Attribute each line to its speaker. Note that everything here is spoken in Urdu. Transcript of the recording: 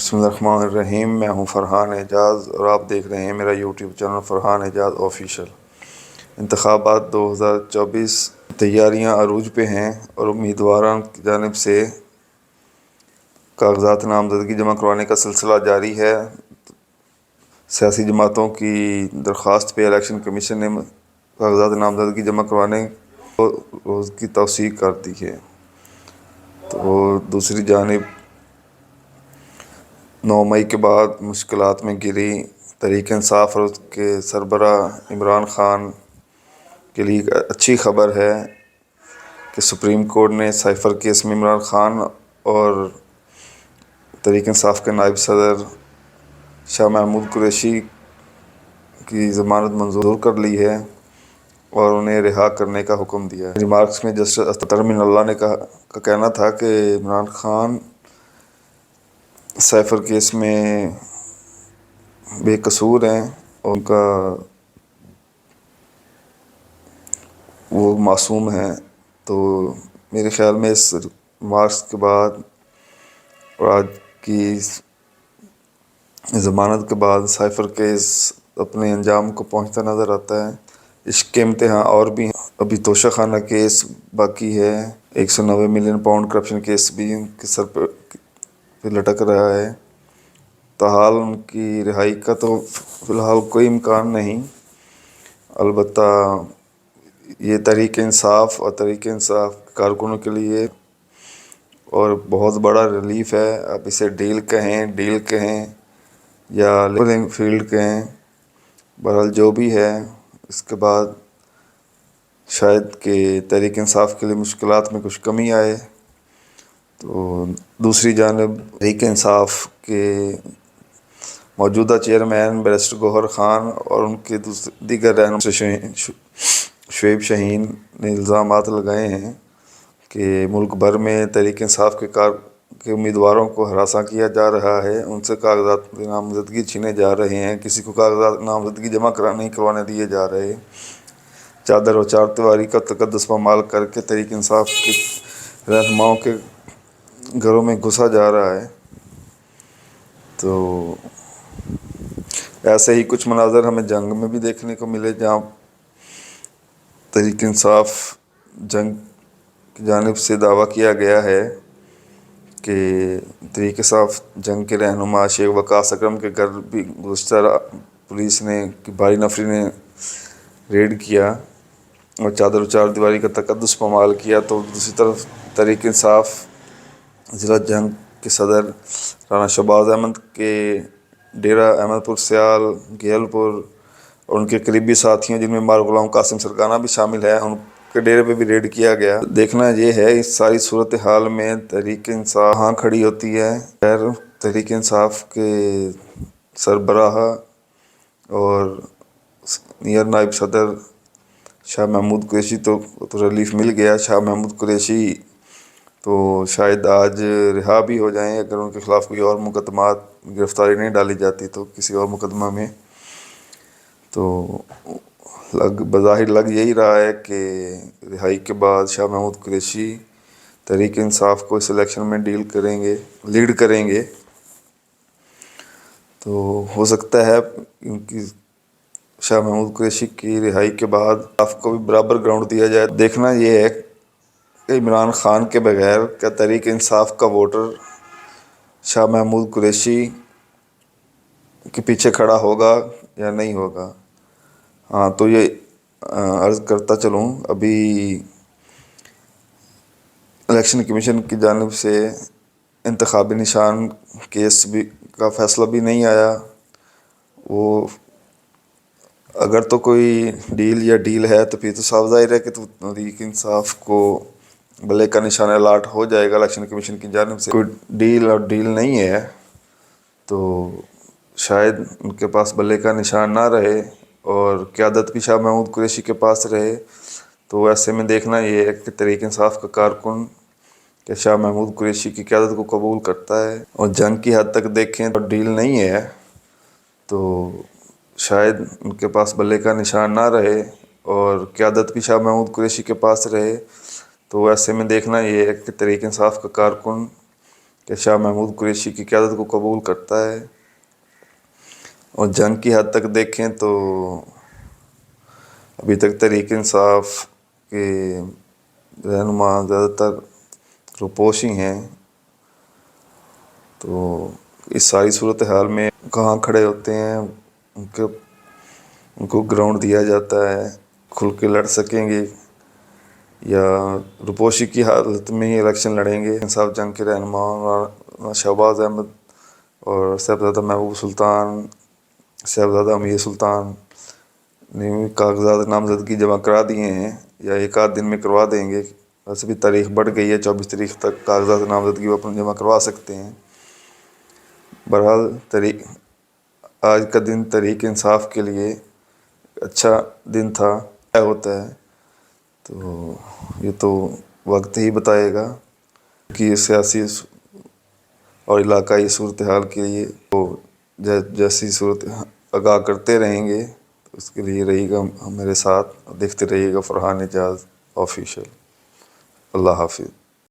Speaker 1: بسم اللہ الرحمن الرحیم۔ میں ہوں فرحان اعجاز اور آپ دیکھ رہے ہیں میرا یوٹیوب چینل فرحان اعجاز آفیشیل۔ انتخابات 2024 تیاریاں عروج پہ ہیں اور امیدواروں کی جانب سے کاغذات نامزدگی جمع کروانے کا سلسلہ جاری ہے۔ سیاسی جماعتوں کی درخواست پہ الیکشن کمیشن نے کاغذات نامزدگی جمع کروانے کو روز کی توسیع کر دی ہے۔ تو دوسری جانب 9 مئی کے بعد مشکلات میں گری تحریک انصاف اور اس کے سربراہ عمران خان کے لیے ایک اچھی خبر ہے کہ سپریم کورٹ نے سائفر کیس میں عمران خان اور تحریک انصاف کے نائب صدر شاہ محمود قریشی کی ضمانت منظور کر لی ہے اور انہیں رہا کرنے کا حکم دیا ہے۔ ریمارکس میں جسٹس اختر من اللہ نے کا کہنا تھا کہ عمران خان سائفر کیس میں بے قصور ہیں اور ان کا وہ معصوم ہیں۔ تو میرے خیال میں اس ریمارکس کے بعد اور آج کی ضمانت کے بعد سائفر کیس اپنے انجام کو پہنچتا نظر آتا ہے۔ اس کے امتحان اور بھی ہیں، ابھی توشہ خانہ کیس باقی ہے، 190 ملین پاؤنڈ کرپشن کیس بھی ان کے سر پہ لٹک رہا ہے۔ تاحال ان کی رہائی کا تو فی الحال کوئی امکان نہیں، البتہ یہ تحریک انصاف اور تحریک انصاف کارکنوں کے لیے اور بہت بڑا ریلیف ہے۔ اب اسے ڈیل کہیں یا لیونگ فیلڈ کہیں، بہرحال جو بھی ہے، اس کے بعد شاید کہ تحریک انصاف کے لیے مشکلات میں کچھ کمی آئے۔ تو دوسری جانب تحریک انصاف کے موجودہ چیئرمین بیرسٹر گوہر خان اور ان کے دیگر رہنما شعیب شاہین نے الزامات لگائے ہیں کہ ملک بھر میں تحریک انصاف کے امیدواروں کو ہراساں کیا جا رہا ہے، ان سے کاغذات نامزدگی چھینے جا رہے ہیں، کسی کو کاغذات نامزدگی جمع نہیں کروانے دیے جا رہے، چادر و چار دیواری کا تقدس پامال کر کے تحریک انصاف کے رہنماؤں کے گھروں میں گھسا جا رہا ہے۔ تو ایسے ہی کچھ مناظر ہمیں جنگ میں بھی دیکھنے کو ملے، جہاں تحریک انصاف جنگ کی جانب سے دعویٰ کیا گیا ہے کہ تحریک انصاف جنگ کے رہنما شیخ وقاص اکرم کے گھر بھی گزشتہ پولیس نے بھاری نفری نے ریڈ کیا اور چادر و چار دیواری کا تقدس پامال کیا۔ تو دوسری طرف تحریک انصاف ضلع جنگ کے صدر رانا شہباز احمد کے ڈیرہ احمد پور سیال گیل پور اور ان کے قریبی ساتھیوں جن میں مار غلام قاسم سرگانہ بھی شامل ہے، ان کے ڈیرے پہ بھی ریڈ کیا گیا۔ دیکھنا یہ ہے اس ساری صورتحال میں تحریک انصاف کہاں کھڑی ہوتی ہے۔ خیر، تحریک انصاف کے سربراہ اور سینئر نائب صدر شاہ محمود قریشی تو ریلیف مل گیا۔ شاہ محمود قریشی تو شاید آج رہا بھی ہو جائیں اگر ان کے خلاف کوئی اور مقدمات گرفتاری نہیں ڈالی جاتی تو کسی اور مقدمہ میں۔ تو بظاہر لگ یہی رہا ہے کہ رہائی کے بعد شاہ محمود قریشی تحریک انصاف کو اس الیکشن میں لیڈ کریں گے۔ تو ہو سکتا ہے کیونکہ شاہ محمود قریشی کی رہائی کے بعد آپ کو بھی برابر گراؤنڈ دیا جائے۔ دیکھنا یہ ہے کہ عمران خان کے بغیر کیا تحریک انصاف کا ووٹر شاہ محمود قریشی کے پیچھے کھڑا ہوگا یا نہیں ہوگا۔ ہاں، تو یہ عرض کرتا چلوں، ابھی الیکشن کمیشن کی جانب سے انتخابی نشان کیس بھی کا فیصلہ بھی نہیں آیا۔ وہ اگر تو کوئی ڈیل ہے تو پھر تو صاف ظاہر ہے کہ تحریک انصاف کو بلے کا نشان الاٹ ہو جائے گا الیکشن کمیشن کی جانب سے۔ کوئی ڈیل نہیں ہے تو شاید ان کے پاس بلے کا نشان نہ رہے اور قیادت بھی شاہ محمود قریشی کے پاس رہے۔ تو ایسے میں دیکھنا یہ ہے کہ تحریک انصاف کا کارکن کہ شاہ محمود قریشی کی قیادت کو قبول کرتا ہے، اور جنگ کی حد تک دیکھیں تو ڈیل نہیں ہے تو شاید ان کے پاس بلے کا نشان نہ رہے اور قیادت بھی شاہ محمود قریشی کے پاس رہے۔ تو ایسے میں دیکھنا یہ ہے کہ تحریک انصاف کا کارکن کہ شاہ محمود قریشی کی قیادت کو قبول کرتا ہے، اور جنگ کی حد تک دیکھیں تو ابھی تک تحریک انصاف کے رہنما زیادہ تر روپوش ہی ہیں، تو اس ساری صورتحال میں کہاں کھڑے ہوتے ہیں، ان کو گراؤنڈ دیا جاتا ہے، کھل کے لڑ سکیں گے یا روپوشی کی حالت میں ہی الیکشن لڑیں گے۔ انصاف جنگ کے رہنما شہباز احمد اور صاحبزادہ محبوب سلطان، صاحبزادہ امیر سلطان نے کاغذات نامزدگی جمع کرا دیے ہیں یا ایک آدھ دن میں کروا دیں گے، ویسے بھی تاریخ بڑھ گئی ہے، 24 تاریخ تک کاغذات نامزدگی وہ اپنے جمع کروا سکتے ہیں۔ بہرحال آج کا دن تحریک انصاف کے لیے اچھا دن تھا، کیا ہوتا ہے تو یہ تو وقت ہی بتائے گا، کہ یہ سیاسی اور علاقائی صورتحال کے لیے وہ جیسی صورت آگاہ کرتے رہیں گے، اس کے لیے رہے گا میرے ساتھ، دیکھتے رہیے گا فرحان اعجاز آفیشیل۔ اللہ حافظ۔